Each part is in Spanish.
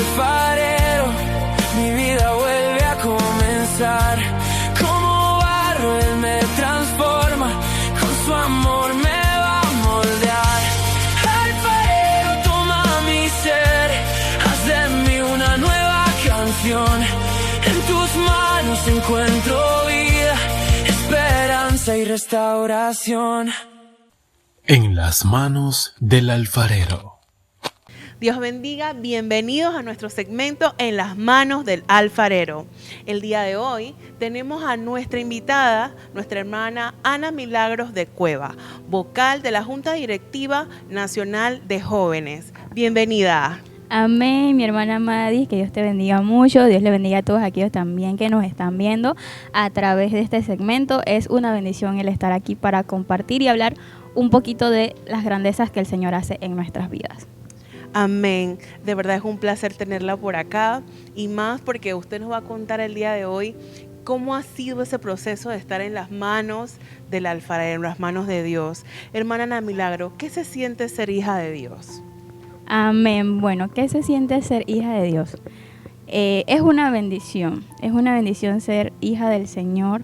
alfarero, mi vida vuelve a comenzar. Como barro Él me transforma, con su amor me va a moldear. Alfarero, toma mi ser, haz de mí una nueva canción. En tus manos encuentro vida, esperanza y restauración. En las manos del alfarero. Dios bendiga, bienvenidos a nuestro segmento En las manos del alfarero. El día de hoy tenemos a nuestra invitada, nuestra hermana Ana Milagros de Cueva, vocal de la Junta Directiva Nacional de Jóvenes. Bienvenida. Amén, mi hermana Madis, que Dios te bendiga mucho, Dios le bendiga a todos aquellos también que nos están viendo a través de este segmento. Es una bendición el estar aquí para compartir y hablar un poquito de las grandezas que el Señor hace en nuestras vidas. Amén. De verdad es un placer tenerla por acá y más porque usted nos va a contar el día de hoy cómo ha sido ese proceso de estar en las manos del alfarero, en las manos de Dios. Hermana Ana Milagro, ¿qué se siente ser hija de Dios? Amén. Bueno, ¿qué se siente ser hija de Dios? Es una bendición ser hija del Señor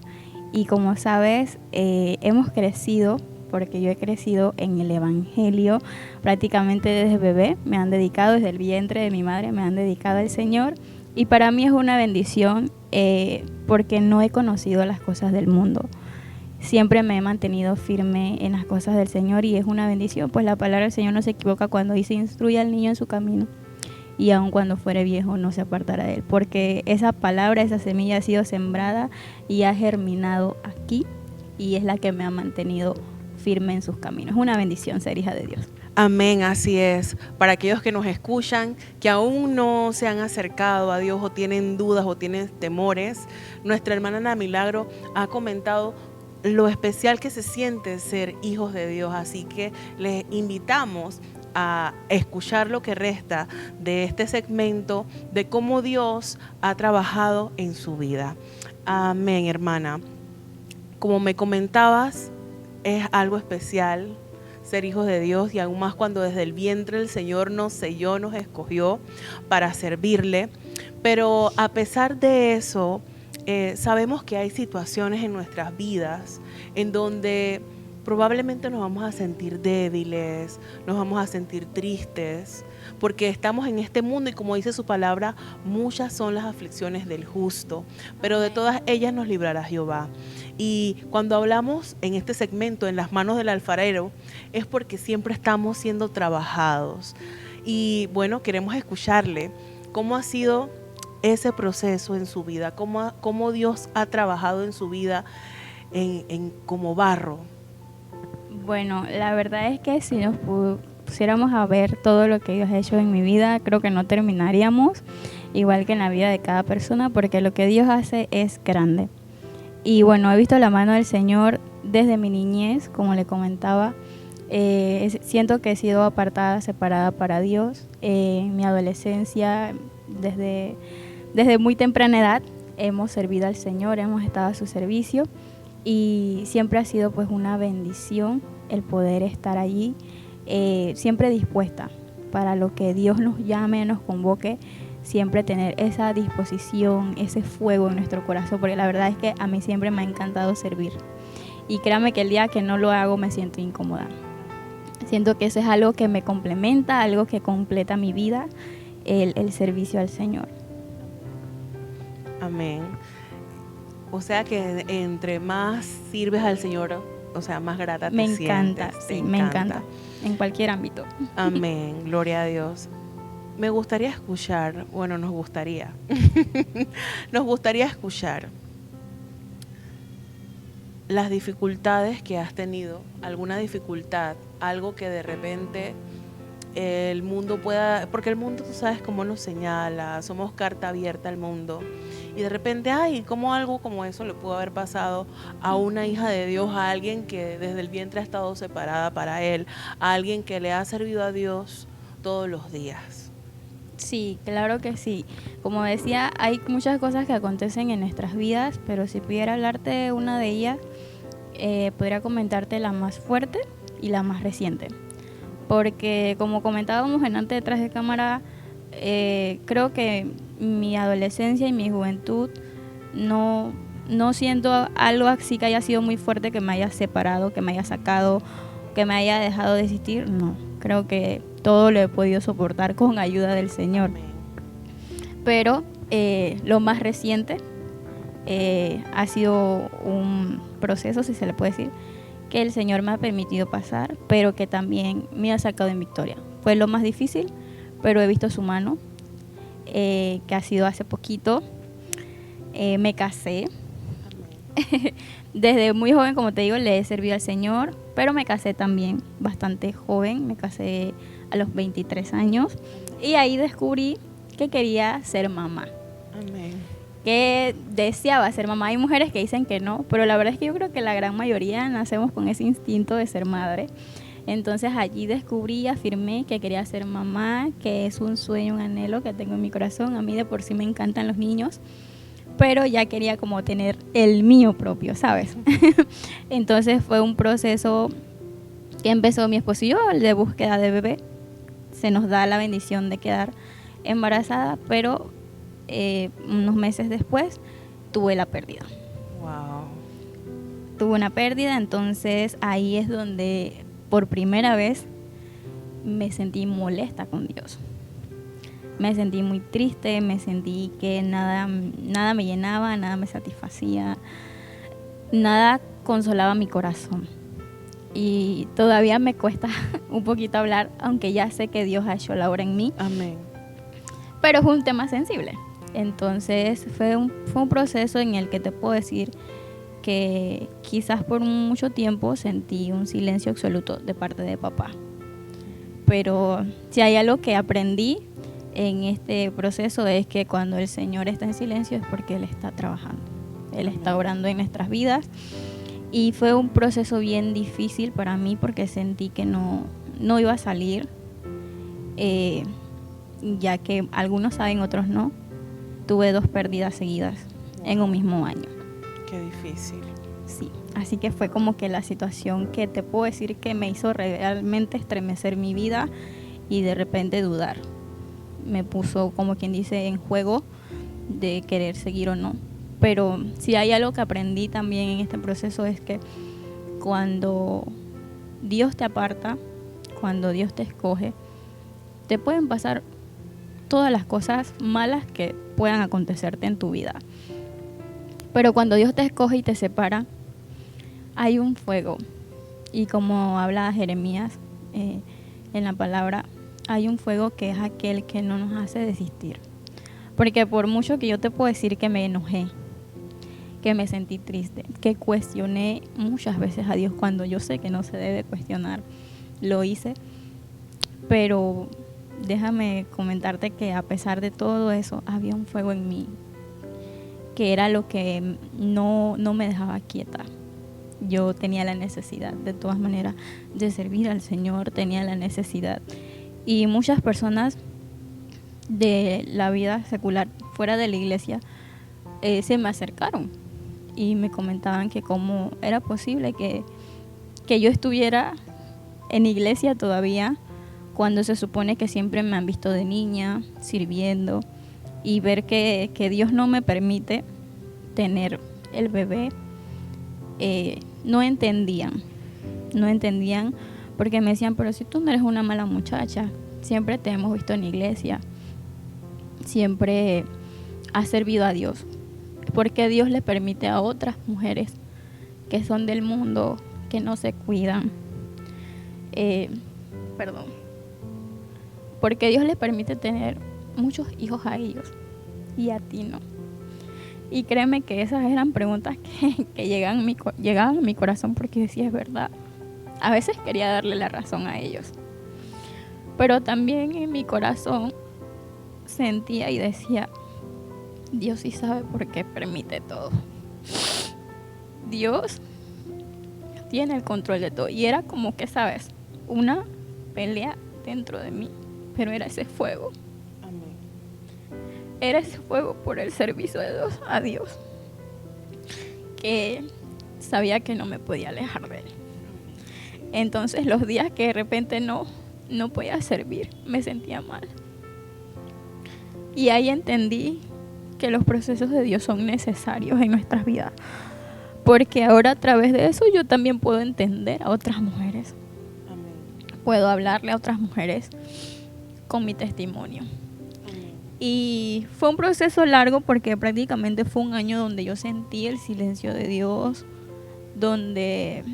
y como sabes, hemos crecido, porque yo he crecido en el Evangelio prácticamente desde bebé, me han dedicado desde el vientre de mi madre, me han dedicado al Señor y para mí es una bendición porque no he conocido las cosas del mundo. Siempre me he mantenido firme en las cosas del Señor y es una bendición, pues la palabra del Señor no se equivoca cuando dice instruye al niño en su camino y aun cuando fuere viejo no se apartará de él, porque esa palabra, esa semilla ha sido sembrada y ha germinado aquí y es la que me ha mantenido firme en sus caminos. Es una bendición ser hija de Dios. Amén, así es. Para aquellos que nos escuchan, que aún no se han acercado a Dios o tienen dudas o tienen temores, nuestra hermana Ana Milagro ha comentado lo especial que se siente ser hijos de Dios, así que les invitamos a escuchar lo que resta de este segmento de cómo Dios ha trabajado en su vida. Amén, hermana. Como me comentabas, es algo especial ser hijos de Dios y aún más cuando desde el vientre el Señor nos selló, nos escogió para servirle, pero a pesar de eso, sabemos que hay situaciones en nuestras vidas en donde probablemente nos vamos a sentir débiles, nos vamos a sentir tristes, porque estamos en este mundo y como dice su palabra, muchas son las aflicciones del justo, pero de todas ellas nos librará Jehová. Y cuando hablamos en este segmento, en las manos del alfarero, es porque siempre estamos siendo trabajados. Y bueno, queremos escucharle cómo ha sido ese proceso en su vida, cómo Dios ha trabajado en su vida como barro. Bueno, la verdad es que si nos pusiéramos a ver todo lo que Dios ha hecho en mi vida, creo que no terminaríamos, igual que en la vida de cada persona, porque lo que Dios hace es grande. Y bueno, he visto la mano del Señor desde mi niñez, como le comentaba. Siento que he sido apartada, separada para Dios. En mi adolescencia, desde muy temprana edad, hemos servido al Señor, hemos estado a su servicio y siempre ha sido pues una bendición el poder estar allí, siempre dispuesta para lo que Dios nos llame, nos convoque, siempre tener esa disposición, ese fuego en nuestro corazón, porque la verdad es que a mí siempre me ha encantado servir. Y créame que el día que no lo hago me siento incómoda. Siento que eso es algo que me complementa, algo que completa mi vida, el servicio al Señor. Amén. O sea que entre más sirves al Señor, o sea, más grata te sientes. Me encanta, en cualquier ámbito. Amén, gloria a Dios. Me gustaría escuchar, nos gustaría escuchar las dificultades que has tenido, alguna dificultad, algo que de repente el mundo pueda, porque el mundo tú sabes cómo nos señala, somos carta abierta al mundo y de repente, ¿cómo algo como eso le pudo haber pasado a una hija de Dios, a alguien que desde el vientre ha estado separada para Él, a alguien que le ha servido a Dios todos los días? Sí, claro que sí. Como decía, hay muchas cosas que acontecen en nuestras vidas, pero si pudiera hablarte de una de ellas, podría comentarte la más fuerte y la más reciente. Porque como comentábamos en antes detrás de cámara, creo que mi adolescencia y mi juventud no siento algo así que haya sido muy fuerte, que me haya separado, que me haya sacado, que me haya dejado de existir. No, creo que todo lo he podido soportar con ayuda del Señor. Pero lo más reciente ha sido un proceso, si se le puede decir, que el Señor me ha permitido pasar, pero que también me ha sacado en victoria. Fue lo más difícil, pero he visto su mano, que ha sido hace poquito. Me casé. Desde muy joven, como te digo, le he servido al Señor, pero me casé también bastante joven. Me casé a los 23 años y ahí descubrí que quería ser mamá. Amén. Que deseaba ser mamá. Hay mujeres que dicen que no, pero la verdad es que yo creo que la gran mayoría nacemos con ese instinto de ser madre. Entonces allí descubrí, afirmé que quería ser mamá, que es un sueño, un anhelo que tengo en mi corazón. A mí de por sí me encantan los niños, pero ya quería como tener el mío propio, ¿sabes? Entonces fue un proceso que empezó mi esposo y yo, el de búsqueda de bebé. Se nos da la bendición de quedar embarazada, pero unos meses después tuve la pérdida. Wow. Tuve una pérdida, entonces ahí es donde por primera vez me sentí molesta con Dios. Me sentí muy triste, me sentí que nada me llenaba, nada me satisfacía, nada consolaba mi corazón. Y todavía me cuesta un poquito hablar, aunque ya sé que Dios ha hecho la obra en mí. Amén. Pero es un tema sensible. Entonces fue un proceso en el que te puedo decir que quizás por mucho tiempo sentí un silencio absoluto de parte de papá. Pero si hay algo que aprendí en este proceso es que cuando el Señor está en silencio es porque Él está trabajando. Él está obrando en nuestras vidas. Y fue un proceso bien difícil para mí porque sentí que no iba a salir, ya que algunos saben, otros no. Tuve 2 pérdidas seguidas en un mismo año. Qué difícil. Sí, así que fue como que la situación que te puedo decir que me hizo realmente estremecer mi vida y de repente dudar. Me puso, como quien dice, en juego de querer seguir o no. Pero si hay algo que aprendí también en este proceso es que cuando Dios te aparta, cuando Dios te escoge, te pueden pasar todas las cosas malas que puedan acontecerte en tu vida. Pero cuando Dios te escoge y te separa, hay un fuego. Y como habla Jeremías en la palabra, hay un fuego que es aquel que no nos hace desistir. Porque por mucho que yo te puedo decir que me enojé, que me sentí triste, que cuestioné muchas veces a Dios cuando yo sé que no se debe cuestionar, lo hice. Pero déjame comentarte que a pesar de todo eso, había un fuego en mí, que era lo que no me dejaba quieta. Yo tenía la necesidad, de todas maneras, de servir al Señor, tenía la necesidad. Y muchas personas de la vida secular, fuera de la iglesia, se me acercaron y me comentaban que cómo era posible que yo estuviera en iglesia todavía, cuando se supone que siempre me han visto de niña, sirviendo, y ver que Dios no me permite tener el bebé. No entendían porque me decían, pero si tú no eres una mala muchacha, siempre te hemos visto en iglesia, siempre has servido a Dios, ¿por qué Dios le permite a otras mujeres que son del mundo, que no se cuidan? Porque Dios les permite tener muchos hijos a ellos y a ti no. Y créeme que esas eran preguntas que llegaban a mi corazón, porque decía, es verdad. A veces quería darle la razón a ellos, pero también en mi corazón sentía y decía, Dios sí sabe por qué permite todo. Dios tiene el control de todo. Y era como que, ¿sabes? Una pelea dentro de mí, pero era ese fuego. Amén. Era ese fuego por el servicio de Dios a Dios, que sabía que no me podía alejar de Él. Entonces los días que de repente no podía servir, me sentía mal. Y ahí entendí que los procesos de Dios son necesarios en nuestras vidas. Porque ahora a través de eso yo también puedo entender a otras mujeres. Amén. Puedo hablarle a otras mujeres con mi testimonio. Amén. Y fue un proceso largo porque prácticamente fue un año donde yo sentí el silencio de Dios, donde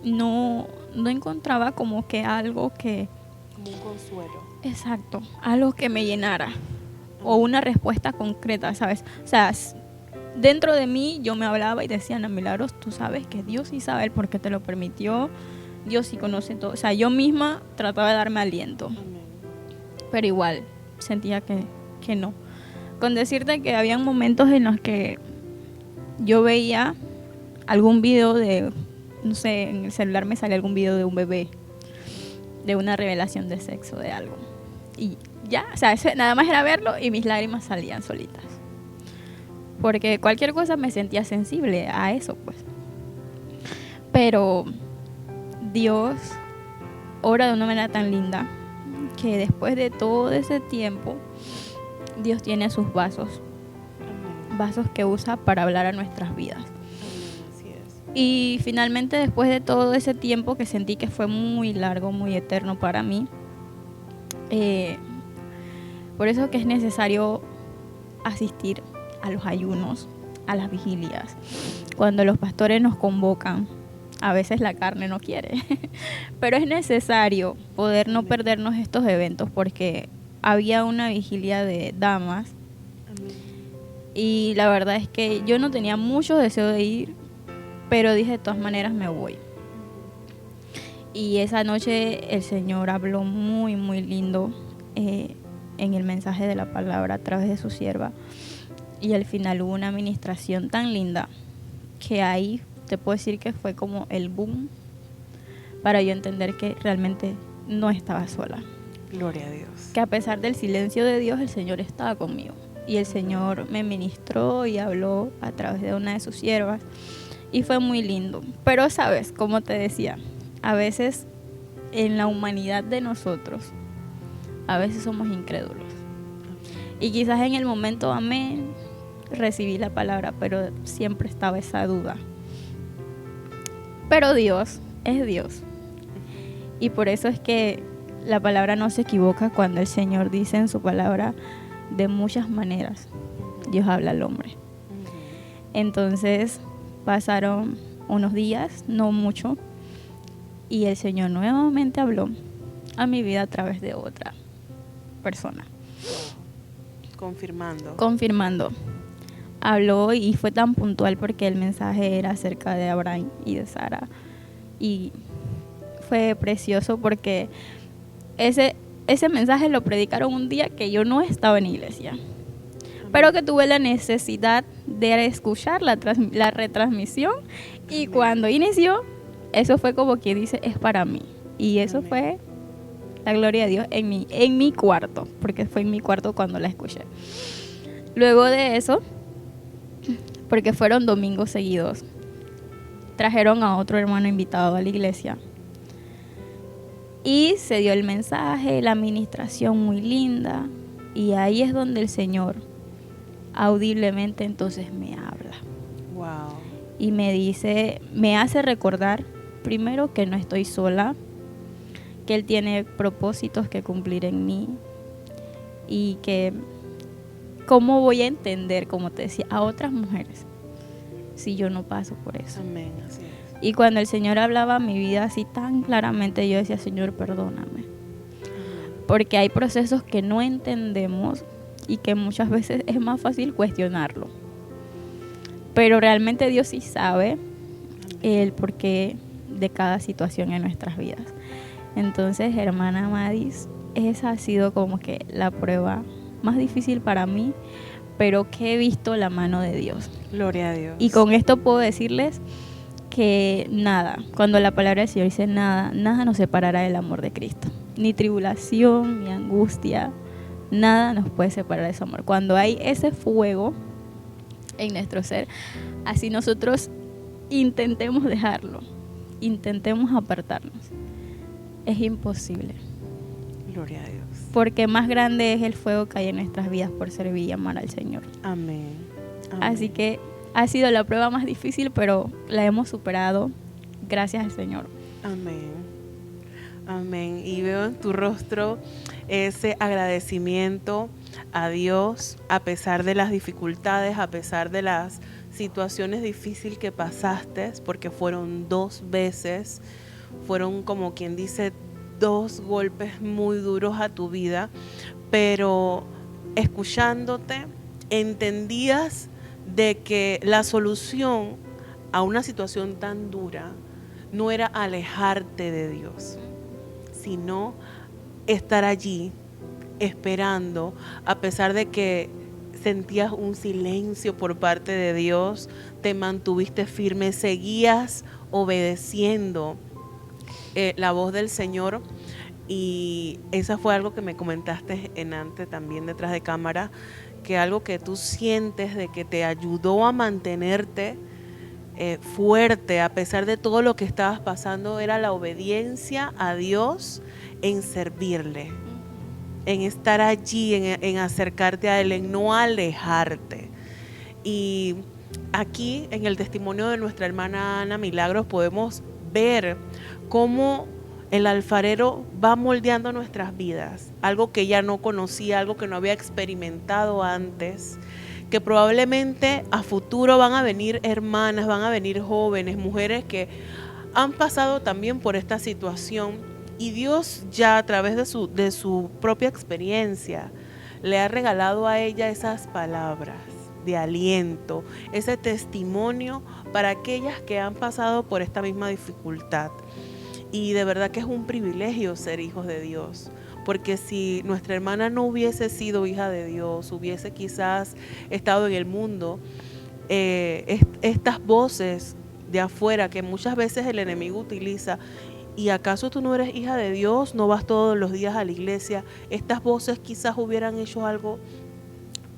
no encontraba como que algo que... Como un consuelo. Exacto, algo que me llenara o una respuesta concreta, ¿sabes? O sea, dentro de mí yo me hablaba y decía, Ana Milagros, tú sabes que Dios sí sabe el por qué te lo permitió, Dios sí conoce todo. O sea, yo misma trataba de darme aliento, Amén. pero igual sentía que no. Con decirte que había momentos en los que yo veía algún video de, no sé, en el celular me salía algún video de un bebé, de una revelación de sexo, de algo. Y ya, o sea, nada más era verlo y mis lágrimas salían solitas. Porque cualquier cosa me sentía sensible a eso, pues. Pero Dios obra de una manera tan linda que después de todo ese tiempo, Dios tiene sus vasos. Amén. Vasos que usa para hablar a nuestras vidas. Amén. Así es. Y finalmente, después de todo ese tiempo que sentí que fue muy largo, muy eterno para mí, por eso que es necesario asistir a los ayunos, a las vigilias. Cuando los pastores nos convocan, a veces la carne no quiere, pero es necesario poder no perdernos estos eventos, porque había una vigilia de damas. Amén. Y la verdad es que yo no tenía mucho deseo de ir, pero dije, de todas maneras me voy. Y esa noche el Señor habló muy, muy lindo en el mensaje de la palabra a través de su sierva. Y al final hubo una administración tan linda que ahí te puedo decir que fue como el boom para yo entender que realmente no estaba sola. Gloria a Dios. Que a pesar del silencio de Dios, el Señor estaba conmigo. Y el Señor me ministró y habló a través de una de sus siervas. Y fue muy lindo. Pero, ¿sabes? Como te decía, a veces en la humanidad de nosotros, a veces somos incrédulos. Y quizás en el momento, amén, recibí la palabra, pero siempre estaba esa duda. Pero Dios es Dios. Y por eso es que la palabra no se equivoca cuando el Señor dice en su palabra, de muchas maneras Dios habla al hombre. Entonces pasaron unos días, no mucho, y el Señor nuevamente habló a mi vida a través de otra persona. Confirmando. Habló y fue tan puntual porque el mensaje era acerca de Abraham y de Sara. Y fue precioso porque ese mensaje lo predicaron un día que yo no estaba en iglesia, pero que tuve la necesidad de escuchar la retransmisión. Y cuando inició, eso fue como quien dice, es para mí. Y eso Amén. fue la gloria de Dios en mi cuarto, porque fue en mi cuarto cuando la escuché. Luego de eso, porque fueron domingos seguidos, trajeron a otro hermano invitado a la iglesia. Y se dio el mensaje, la administración muy linda. Y ahí es donde el Señor audiblemente entonces me habla. Wow. Y me dice, me hace recordar primero que no estoy sola, que Él tiene propósitos que cumplir en mí. Y que cómo voy a entender, como te decía, a otras mujeres si yo no paso por eso. Amén, así es. Y cuando el Señor hablaba a mi vida así tan claramente, yo decía, Señor, perdóname. Porque hay procesos que no entendemos y que muchas veces es más fácil cuestionarlo. Pero realmente Dios sí sabe el porqué de cada situación en nuestras vidas. Entonces, hermana Madis, esa ha sido como que la prueba más difícil para mí, pero que he visto la mano de Dios. Gloria a Dios. Y con esto puedo decirles que nada, cuando la palabra del Señor dice nada nos separará del amor de Cristo. Ni tribulación, ni angustia, nada nos puede separar de su amor. Cuando hay ese fuego en nuestro ser, así nosotros intentemos dejarlo, intentemos apartarnos, es imposible. Gloria a Dios. Porque más grande es el fuego que hay en nuestras vidas por servir y amar al Señor. Amén. Amén. Así que ha sido la prueba más difícil, pero la hemos superado gracias al Señor. Amén. Amén. Y veo en tu rostro ese agradecimiento a Dios a pesar de las dificultades, a pesar de las situaciones difíciles que pasaste, porque fueron 2 veces, fueron como quien dice 2 golpes muy duros a tu vida, pero escuchándote entendías de que la solución a una situación tan dura no era alejarte de Dios, sino estar allí esperando, a pesar de que sentías un silencio por parte de Dios, te mantuviste firme, seguías obedeciendo la voz del Señor. Y eso fue algo que me comentaste en antes también detrás de cámara, que algo que tú sientes de que te ayudó a mantenerte fuerte a pesar de todo lo que estabas pasando era la obediencia a Dios en servirle, en estar allí, en acercarte a Él, en no alejarte. Y aquí en el testimonio de nuestra hermana Ana Milagros podemos ver cómo el alfarero va moldeando nuestras vidas, algo que ella no conocía, algo que no había experimentado antes, que probablemente a futuro van a venir hermanas, van a venir jóvenes, mujeres que han pasado también por esta situación y Dios ya a través de su propia experiencia le ha regalado a ella esas palabras de aliento, ese testimonio para aquellas que han pasado por esta misma dificultad. Y de verdad que es un privilegio ser hijos de Dios, porque si nuestra hermana no hubiese sido hija de Dios, hubiese quizás estado en el mundo, estas voces de afuera que muchas veces el enemigo utiliza, ¿y acaso tú no eres hija de Dios? ¿No vas todos los días a la iglesia? Estas voces quizás hubieran hecho algo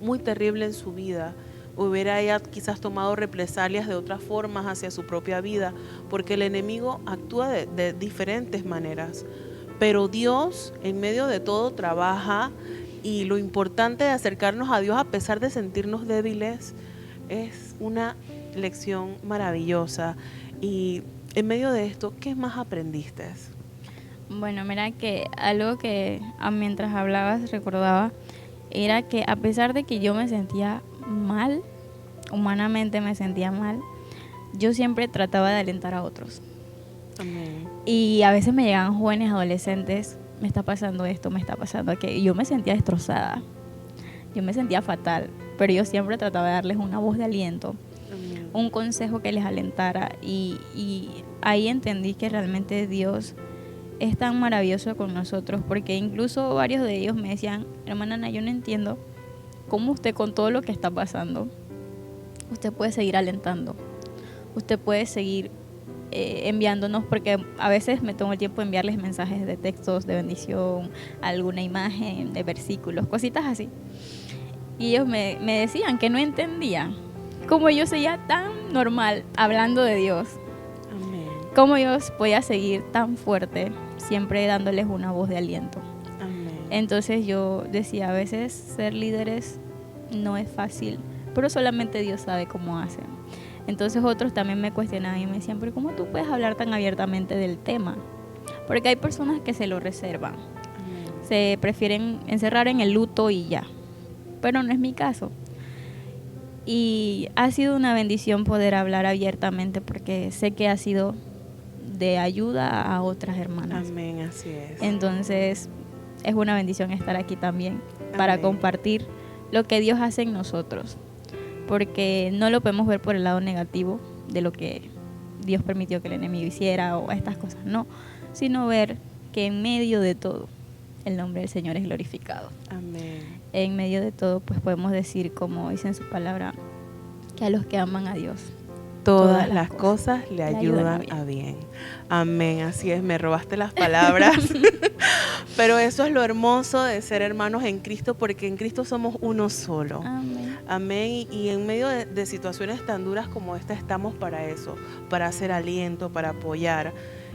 muy terrible en su vida. Hubiera ella quizás tomado represalias de otras formas hacia su propia vida, porque el enemigo actúa de diferentes maneras. Pero Dios en medio de todo trabaja, y lo importante de acercarnos a Dios a pesar de sentirnos débiles es una lección maravillosa. Y en medio de esto, ¿qué más aprendiste? Bueno, mira que algo que mientras hablabas recordaba era que a pesar de que yo me sentía mal, humanamente me sentía mal, yo siempre trataba de alentar a otros. Amén. Y a veces me llegaban jóvenes adolescentes, me está pasando esto, me está pasando aquello, y yo me sentía destrozada, yo me sentía fatal, pero yo siempre trataba de darles una voz de aliento, Amén. un consejo que les alentara, y ahí entendí que realmente Dios es tan maravilloso con nosotros, porque incluso varios de ellos me decían, hermana Ana, yo no entiendo cómo usted con todo lo que está pasando, usted puede seguir alentando, usted puede seguir enviándonos, porque a veces me tomo el tiempo de enviarles mensajes de textos de bendición, alguna imagen de versículos, cositas así. Y ellos me decían que no entendían cómo yo seguía tan normal hablando de Dios, Amén. cómo yo podía seguir tan fuerte, siempre dándoles una voz de aliento. Amén. Entonces yo decía, a veces ser líderes no es fácil, pero solamente Dios sabe cómo hace. Entonces otros también me cuestionaban y me decían, pero ¿cómo tú puedes hablar tan abiertamente del tema? Porque hay personas que se lo reservan, Amén. se prefieren encerrar en el luto y ya, pero no es mi caso. Y ha sido una bendición poder hablar abiertamente, porque sé que ha sido de ayuda a otras hermanas. Amén, así es. Entonces es una bendición estar aquí también para Amén. compartir lo que Dios hace en nosotros, porque no lo podemos ver por el lado negativo de lo que Dios permitió que el enemigo hiciera o estas cosas, no, sino ver que en medio de todo el nombre del Señor es glorificado. Amén. En medio de todo, pues podemos decir, como dice en su palabra, que a los que aman a Dios Todas las cosas le ayudan a bien. Amén, así es, me robaste las palabras. Pero eso es lo hermoso de ser hermanos en Cristo, porque en Cristo somos uno solo. Amén. Amén. Y en medio de situaciones tan duras como esta estamos para eso, para hacer aliento, para apoyar.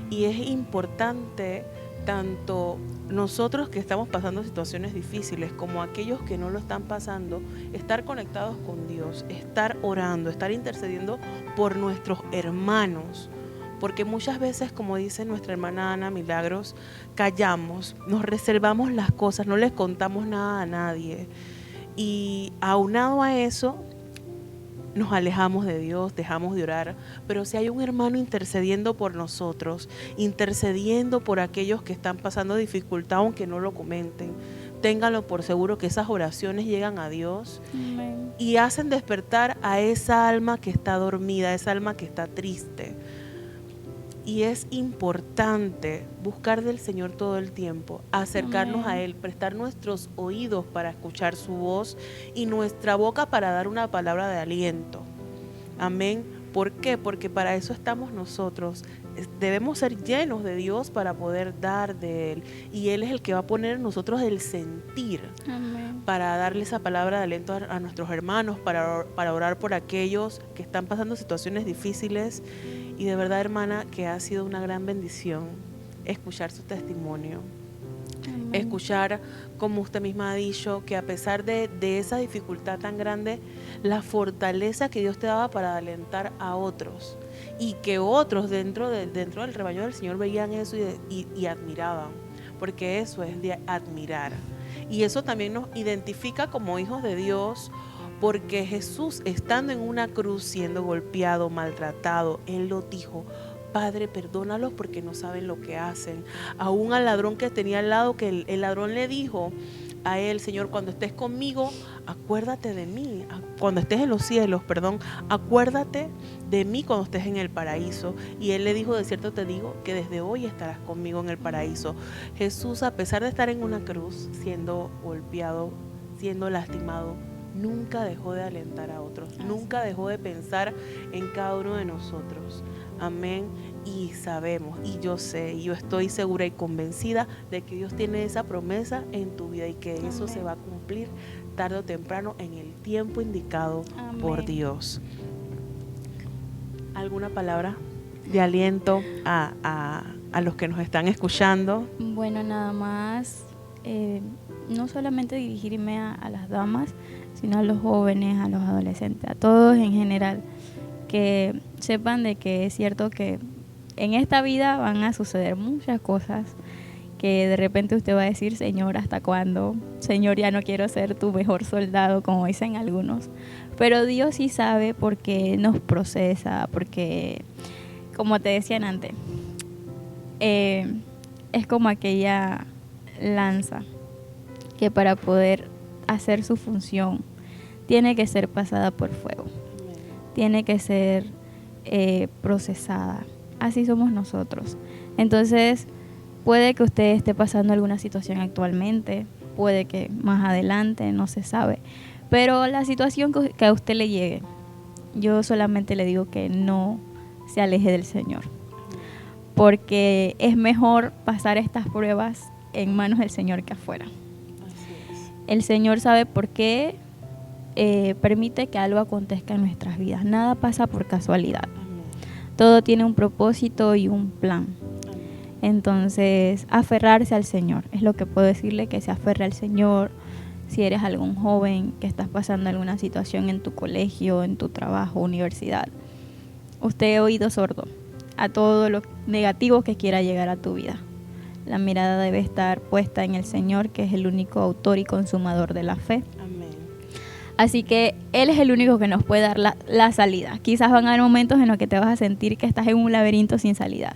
Y es importante tanto nosotros que estamos pasando situaciones difíciles como aquellos que no lo están pasando, estar conectados con Dios, estar orando, estar intercediendo por nuestros hermanos. Porque muchas veces, como dice nuestra hermana Ana Milagros, callamos, nos reservamos las cosas, no les contamos nada a nadie. Y aunado a eso, nos alejamos de Dios, dejamos de orar. Pero si hay un hermano intercediendo por nosotros, intercediendo por aquellos que están pasando dificultad, aunque no lo comenten, ténganlo por seguro que esas oraciones llegan a Dios. Amén. Y hacen despertar a esa alma que está dormida, esa alma que está triste. Y es importante buscar del Señor todo el tiempo, acercarnos Amén. a Él, prestar nuestros oídos para escuchar su voz y nuestra boca para dar una palabra de aliento. Amén. ¿Por qué? Porque para eso estamos nosotros. Debemos ser llenos de Dios para poder dar de Él. Y Él es el que va a poner en nosotros el sentir. Amén. Para darle esa palabra de aliento a nuestros hermanos, para orar por aquellos que están pasando situaciones difíciles. Y de verdad, hermana, que ha sido una gran bendición escuchar su testimonio. Amén. Escuchar, como usted misma ha dicho, que a pesar de esa dificultad tan grande, la fortaleza que Dios te daba para alentar a otros. Y que otros dentro del rebaño del Señor veían eso y admiraban. Porque eso es de admirar. Y eso también nos identifica como hijos de Dios, porque Jesús, estando en una cruz, siendo golpeado, maltratado, Él lo dijo: Padre, perdónalos porque no saben lo que hacen. Aún al ladrón que tenía al lado, que el ladrón le dijo a Él: Señor, cuando estés conmigo, acuérdate de mí. Cuando estés en los cielos, acuérdate de mí cuando estés en el paraíso. Y Él le dijo: de cierto te digo que desde hoy estarás conmigo en el paraíso. Jesús, a pesar de estar en una cruz, siendo golpeado, siendo lastimado, nunca dejó de alentar a otros, nunca dejó de pensar en cada uno de nosotros. Amén. Y sabemos, y yo sé, y yo estoy segura y convencida de que Dios tiene esa promesa en tu vida y que eso se va a cumplir tarde o temprano en el tiempo indicado por Dios. ¿Alguna palabra de aliento a los que nos están escuchando? Bueno, nada más, no solamente dirigirme a las damas, sino a los jóvenes, a los adolescentes, a todos en general, que sepan de que es cierto que en esta vida van a suceder muchas cosas, que de repente usted va a decir: Señor, ¿hasta cuándo? Señor, ya no quiero ser tu mejor soldado, como dicen algunos. Pero Dios sí sabe, porque nos procesa, porque, como te decían antes, es como aquella lanza que para poder hacer su función tiene que ser pasada por fuego, tiene que ser procesada. Así somos nosotros. Entonces, puede que usted esté pasando alguna situación actualmente, puede que más adelante, no se sabe, pero la situación que a usted le llegue, yo solamente le digo que no se aleje del Señor, porque es mejor pasar estas pruebas en manos del Señor que afuera. El Señor sabe por qué permite que algo acontezca en nuestras vidas. Nada pasa por casualidad. Todo tiene un propósito y un plan. Entonces, aferrarse al Señor. Es lo que puedo decirle, que se aferre al Señor. Si eres algún joven que estás pasando alguna situación en tu colegio, en tu trabajo, universidad, usted ha oído sordo a todo lo negativo que quiera llegar a tu vida. La mirada debe estar puesta en el Señor, que es el único autor y consumador de la fe. Amén. Así que Él es el único que nos puede dar la salida. Quizás van a haber momentos en los que te vas a sentir que estás en un laberinto sin salida,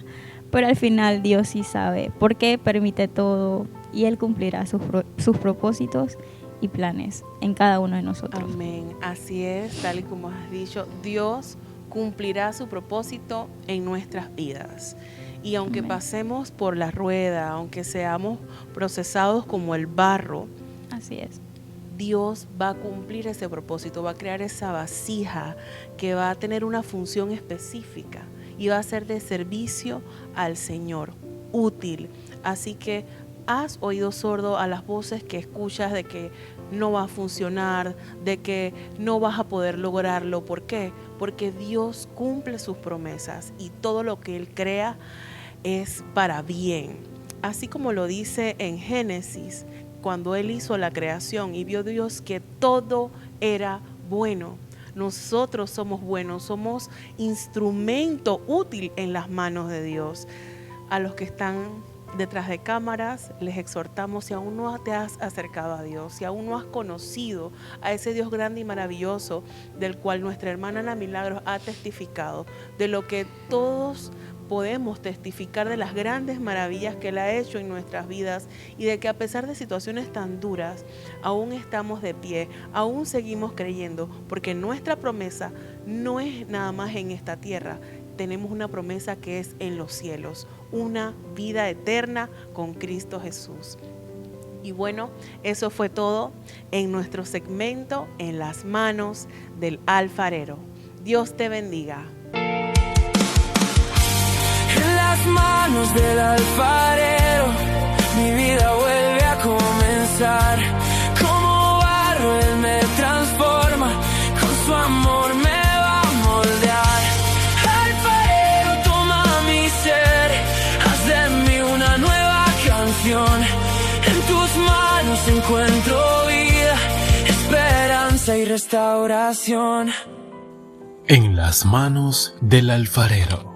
pero al final Dios sí sabe por qué permite todo, y Él cumplirá sus propósitos y planes en cada uno de nosotros. Amén. Así es, tal y como has dicho, Dios cumplirá su propósito en nuestras vidas. Y aunque Amén. pasemos por la rueda, aunque seamos procesados como el barro, Así es. Dios va a cumplir ese propósito, va a crear esa vasija que va a tener una función específica y va a ser de servicio al Señor, útil. Así que has oído sordo a las voces que escuchas de que no va a funcionar, de que no vas a poder lograrlo. ¿Por qué? Porque Dios cumple sus promesas y todo lo que Él crea es para bien. así como lo dice en Génesis, cuando Él hizo la creación y vio Dios que todo era bueno. Nosotros somos buenos, somos instrumento útil en las manos de Dios. A los que están detrás de cámaras, les exhortamos, si aún no te has acercado a Dios, si aún no has conocido a ese Dios grande y maravilloso del cual nuestra hermana Ana Milagros ha testificado, de lo que todos podemos testificar, de las grandes maravillas que Él ha hecho en nuestras vidas, y de que a pesar de situaciones tan duras, aún estamos de pie, aún seguimos creyendo, porque nuestra promesa no es nada más en esta tierra. Tenemos una promesa que es en los cielos, una vida eterna con Cristo Jesús. Y bueno, eso fue todo en nuestro segmento En las manos del alfarero. Dios te bendiga. En las manos del alfarero, mi vida vuelve a comenzar. Como barro Él me transforma, con su amor me va a moldear. Alfarero, toma mi ser, haz de mí una nueva canción. En tus manos encuentro vida, esperanza y restauración. En las manos del alfarero.